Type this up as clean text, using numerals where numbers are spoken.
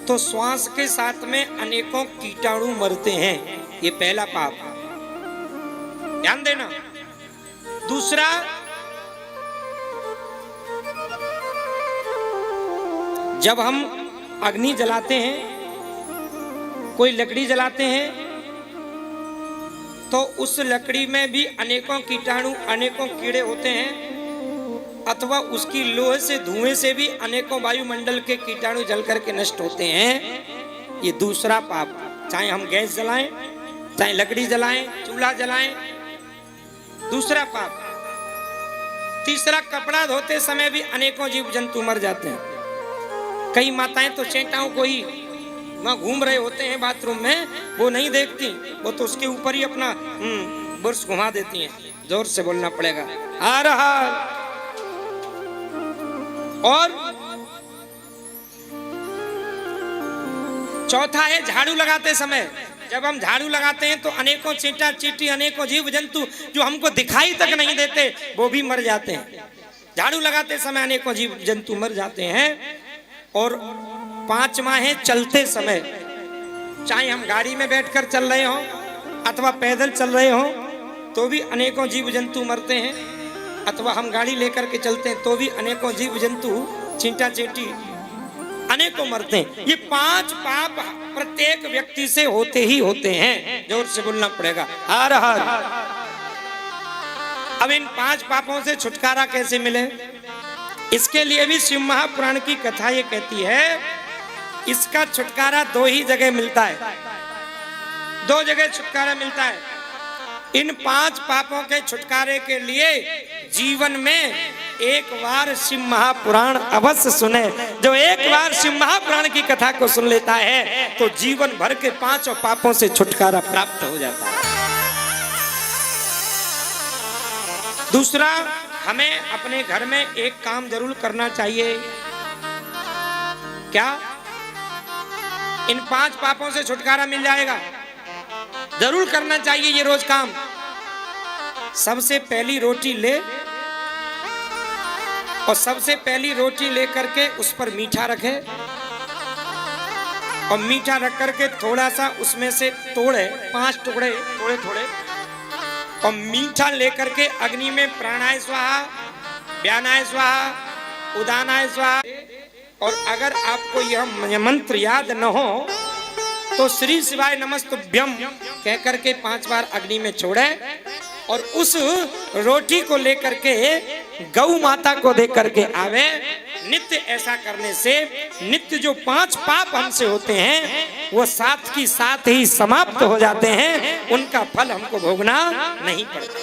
तो श्वास के साथ में अनेकों कीटाणु मरते हैं। ये पहला पाप, ध्यान देना। दूसरा, जब हम अग्नि जलाते हैं, कोई लकड़ी जलाते हैं, तो उस लकड़ी में भी अनेकों कीटाणु, अनेकों कीड़े होते हैं, अथवा उसकी लोहे से, धुएं से भी अनेकों वायुमंडल के कीटाणु जल करके नष्ट होते हैं। ये दूसरा पाप। चाहे हम गैस जलाएं, चाहे लकड़ी जलाएं, चूल्हा जलाएं, दूसरा पाप। तीसरा, कपड़ा धोते समय भी अनेकों जीव जंतु मर जाते हैं। कई माताएं तो चेटाओं को ही वहां घूम रहे होते हैं बाथरूम में, वो नहीं देखती, वो तो उसके ऊपर ही अपना बुर्श घुमा देती हैं। जोर से बोलना पड़ेगा, आ रहा। और चौथा है झाड़ू लगाते समय। जब हम झाड़ू लगाते हैं तो अनेकों चींटा चींटी, अनेकों जीव जंतु जो हमको दिखाई तक नहीं देते, वो भी मर जाते हैं। झाड़ू लगाते समय अनेकों जीव जंतु मर जाते हैं। और पांचवा है चलते समय। चाहे हम गाड़ी में बैठकर चल रहे हों अथवा पैदल चल रहे हों, तो भी अनेकों जीव जंतु मरते हैं। अथवा हम गाड़ी लेकर के चलते हैं तो भी अनेकों जीव जंतु, चींटा चींटी, अनेकों मरते हैं। ये 5 पाप प्रत्येक व्यक्ति से होते ही होते हैं। जोर से बोलना पड़ेगा, आ रहा। अब इन 5 पापों से छुटकारा कैसे मिले? इसके लिए भी शिव महापुराण की कथा ये कहती है, इसका छुटकारा 2 ही जगह मिलता है। 2 जगह छुटकारा मिलता है। इन 5 पापों के छुटकारे के लिए जीवन में एक बार शिव महापुराण अवश्य सुने। जो एक बार शिव महापुराण की कथा को सुन लेता है तो जीवन भर के 5 पापों से छुटकारा प्राप्त हो जाता है। दूसरा, हमें अपने घर में एक काम जरूर करना चाहिए। क्या? इन 5 पापों से छुटकारा मिल जाएगा। जरूर करना चाहिए ये रोज काम। सबसे पहली रोटी ले, और सबसे पहली रोटी लेकर के उस पर मीठा रखे, और मीठा रख करके थोड़ा सा उसमें से तोड़े, 5 टुकड़े थोड़े थोड़े, और मीठा लेकर के अग्नि में प्राणाय स्वाहा, व्यानाय स्वाहा, उदानाय स्वाहा। और अगर आपको यह मंत्र याद न हो तो श्री शिवाय नमस्तुभ्यम कह करके 5 बार अग्नि में छोड़े, और उस रोटी को लेकर के गौ माता को दे करके आवे। नित्य ऐसा करने से नित्य जो 5 पाप हमसे होते हैं वो साथ की साथ ही समाप्त हो जाते हैं। उनका फल हमको भोगना नहीं पड़ता।